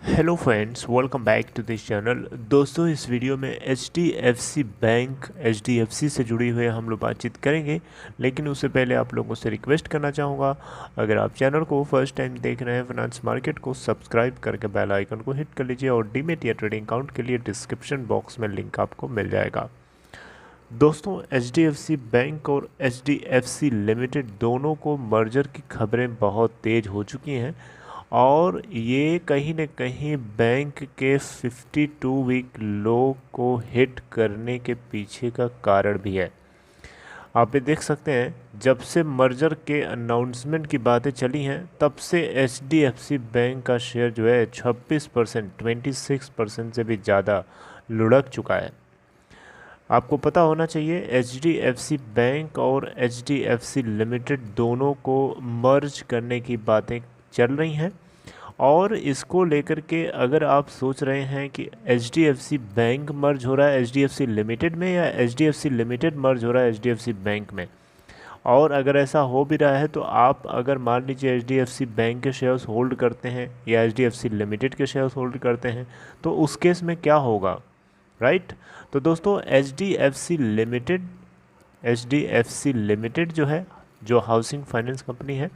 Hello friends, welcome back to this channel. दोस्तों, इस video में एचडीएफसी बैंक, एचडीएफसी से जुड़ी हुई हम लोग बातचीत करेंगे। लेकिन उससे पहले आप लोगों से रिक्वेस्ट करना चाहूँगा, अगर आप चैनल को फर्स्ट टाइम देख रहे हैं, फाइनेंस मार्केट को सब्सक्राइब करके बेल आइकन को हिट कर लीजिए और डीमेट या ट्रेडिंग अकाउंट के लिए डिस्क्रिप्शन बॉक्स में लिंक आपको मिल जाएगा। दोस्तों, एचडीएफसी बैंक और एचडीएफसी लिमिटेड दोनों को मर्जर की खबरें बहुत तेज़ हो चुकी हैं और ये कहीं न कहीं बैंक के 52 वीक लो को हिट करने के पीछे का कारण भी है। आप ये देख सकते हैं, जब से मर्जर के अनाउंसमेंट की बातें चली हैं तब से एचडीएफसी बैंक का शेयर जो है 26%, 26% से भी ज़्यादा लुढ़क चुका है। आपको पता होना चाहिए, एचडीएफसी बैंक और एचडीएफसी लिमिटेड दोनों को मर्ज करने की बातें चल रही हैं और इसको लेकर के अगर आप सोच रहे हैं कि एचडीएफसी बैंक मर्ज हो रहा है एचडीएफसी लिमिटेड में या एचडीएफसी लिमिटेड मर्ज हो रहा है एचडीएफसी बैंक में, और अगर ऐसा हो भी रहा है तो आप अगर मान लीजिए एचडीएफसी बैंक के शेयर्स होल्ड करते हैं या एचडीएफसी लिमिटेड के शेयर्स होल्ड करते हैं तो उस केस में क्या होगा, राइट। तो दोस्तों, H D F C limited जो है, जो हाउसिंग फाइनेंस कंपनी है,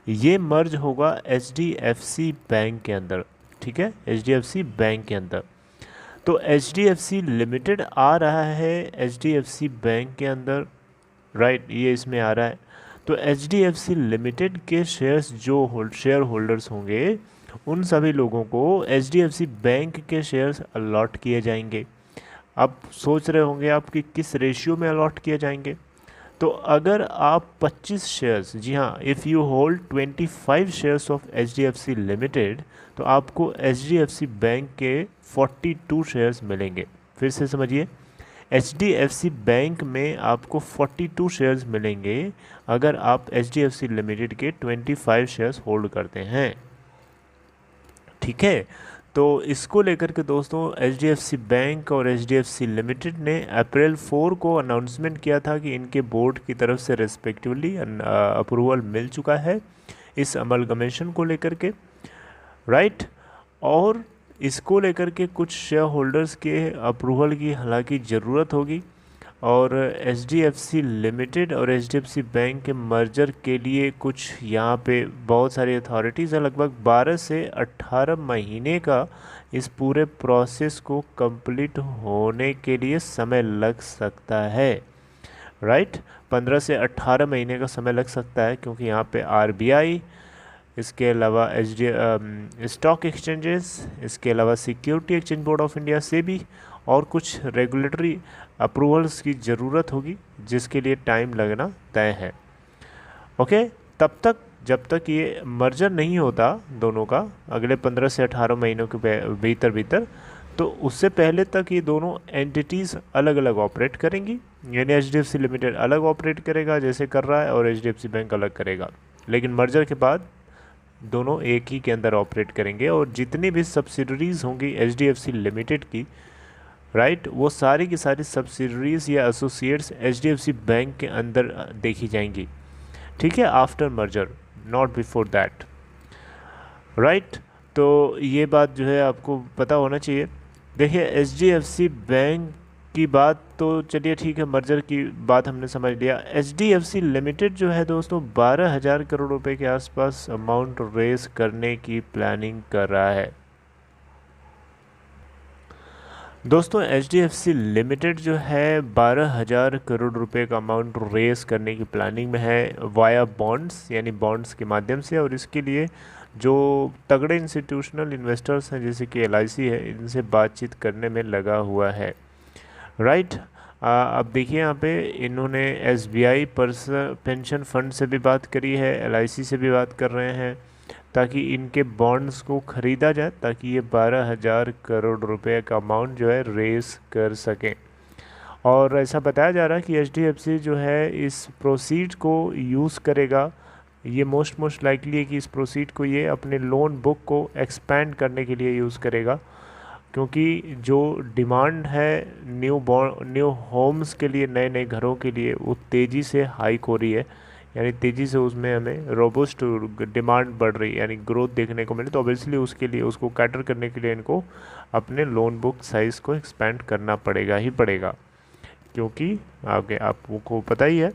ये मर्ज होगा H D F C bank के अंदर। ठीक है, H D F C bank के अंदर। तो H D F C limited आ रहा है H D F C bank के अंदर, राइट, ये इसमें आ रहा है। तो H D F C limited के शेयर्स जो शेयर होल्डर्स होंगे उन सभी लोगों को H D F C bank के शेयर्स अलॉट किए जाएंगे। अब सोच रहे होंगे आप कि किस रेशियो में अलॉट किए जाएंगे। तो अगर आप 25 शेयर्स, जी हाँ, if you hold 25 shares of H D F C limited, तो आपको H D F C bank के 42 शेयर्स मिलेंगे। फिर से समझिए, H D F C bank में आपको 42 शेयर्स मिलेंगे अगर आप H D F C limited के 25 शेयर्स होल्ड करते हैं। ठीक है, तो इसको लेकर के दोस्तों एचडीएफसी बैंक और एचडीएफसी लिमिटेड ने अप्रैल 4 को अनाउंसमेंट किया था कि इनके बोर्ड की तरफ से रेस्पेक्टिवली अप्रूवल मिल चुका है इस अमलगमेशन को लेकर के, राइट। और इसको लेकर के कुछ शेयर होल्डर्स के अप्रूवल की हालांकि ज़रूरत होगी और एचडीएफसी लिमिटेड और एचडीएफसी बैंक के मर्जर के लिए कुछ यहाँ पे बहुत सारी अथॉरिटीज़ हैं। लगभग 12 से 18 महीने का इस पूरे प्रोसेस को कंप्लीट होने के लिए समय लग सकता है, राइट। 15 से 18 महीने का समय लग सकता है क्योंकि यहाँ पे आरबीआई, इसके अलावा स्टॉक एक्सचेंजेस, इसके अलावा security exchange board of India से भी और कुछ रेगुलेटरी अप्रूवल्स की ज़रूरत होगी जिसके लिए टाइम लगना तय है। ओके, तब तक जब तक ये मर्जर नहीं होता दोनों का अगले 15 से 18 महीनों के भीतर भीतर, तो उससे पहले तक ये दोनों एंटिटीज़ अलग अलग ऑपरेट करेंगी। यानी एचडीएफसी लिमिटेड अलग ऑपरेट करेगा जैसे कर रहा है और एचडीएफसी बैंक अलग करेगा, लेकिन मर्जर के बाद दोनों एक ही के अंदर ऑपरेट करेंगे और जितनी भी सब्सिडरीज होंगी एचडीएफसी लिमिटेड की, राइट, वो सारी की सारी सब्सिडरीज या एसोसिएट्स एचडीएफसी बैंक के अंदर देखी जाएंगी। ठीक है, after merger, not before that, right. तो ये बात जो है आपको पता होना चाहिए। देखिए, एचडीएफसी बैंक की बात तो चलिए ठीक है, मर्जर की बात हमने समझ लिया। एचडीएफसी लिमिटेड जो है दोस्तों 12,000 करोड़ रुपए के आसपास अमाउंट रेस करने की प्लानिंग कर रहा है। दोस्तों, एचडीएफसी लिमिटेड जो है 12,000 करोड़ रुपए का अमाउंट रेस करने की प्लानिंग में है वाया बॉन्ड्स, यानी बॉन्ड्स के माध्यम से। और इसके लिए जो तगड़े इंस्टीट्यूशनल इन्वेस्टर्स हैं जैसे कि एलआईसी है, इनसे बातचीत करने में लगा हुआ है, राइट। अब देखिए यहाँ पे इन्होंने एसबीआई पेंशन फंड से भी बात करी है, एलआईसी से भी बात कर रहे हैं ताकि इनके बॉन्ड्स को ख़रीदा जाए ताकि ये 12,000 करोड़ रुपए का अमाउंट जो है रेस कर सकें। और ऐसा बताया जा रहा है कि एचडीएफसी जो है इस प्रोसीड को यूज़ करेगा। ये मोस्ट लाइकली है कि इस प्रोसीड को ये अपने लोन बुक को एक्सपेंड करने के लिए यूज़ करेगा, क्योंकि जो डिमांड है न्यू होम्स के लिए, नए नए घरों के लिए, वो तेज़ी से हाइक हो रही है। यानी तेज़ी से उसमें हमें रोबस्ट डिमांड बढ़ रही है, यानी ग्रोथ देखने को मिले, तो ऑब्वियसली उसके लिए, उसको कैटर करने के लिए इनको अपने लोन बुक साइज़ को एक्सपेंड करना पड़ेगा ही पड़ेगा, क्योंकि आगे आपको पता ही है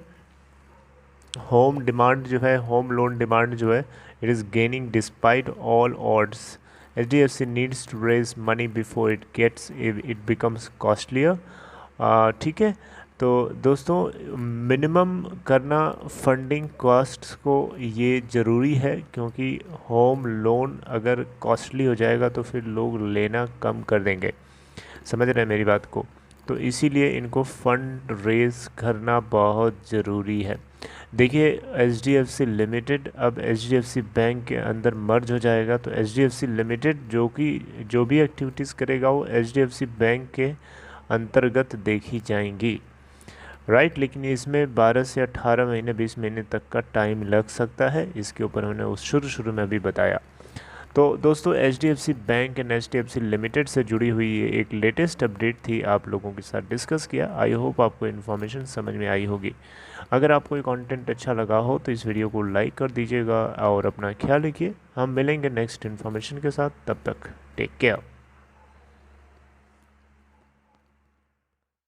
होम डिमांड जो है, होम लोन डिमांड जो है, it is gaining despite all odds. HDFC needs to raise money before it becomes costlier. ठीक है, तो दोस्तों मिनिमम करना फंडिंग कॉस्ट्स को ये ज़रूरी है, क्योंकि होम लोन अगर कॉस्टली हो जाएगा तो फिर लोग लेना कम कर देंगे, समझ रहे हैं मेरी बात को। तो इसीलिए इनको फंड रेज करना बहुत ज़रूरी है। देखिए HDFC लिमिटेड अब HDFC बैंक के अंदर मर्ज हो जाएगा, तो HDFC लिमिटेड जो भी एक्टिविटीज़ करेगा वो HDFC बैंक के अंतर्गत देखी जाएंगी, राइट। लेकिन इसमें 12 से 18 महीने 20 महीने तक का टाइम लग सकता है, इसके ऊपर हमने उस शुरू में अभी बताया। तो दोस्तों HDFC bank and HDFC limited से जुड़ी हुई ये एक लेटेस्ट अपडेट थी, आप लोगों के साथ डिस्कस किया। आई होप आपको इन्फॉर्मेशन समझ में आई होगी। अगर आपको ये कंटेंट अच्छा लगा हो तो इस वीडियो को लाइक कर दीजिएगा और अपना ख्याल रखिए। हम मिलेंगे नेक्स्ट इन्फॉर्मेशन के साथ, तब तक टेक केयर।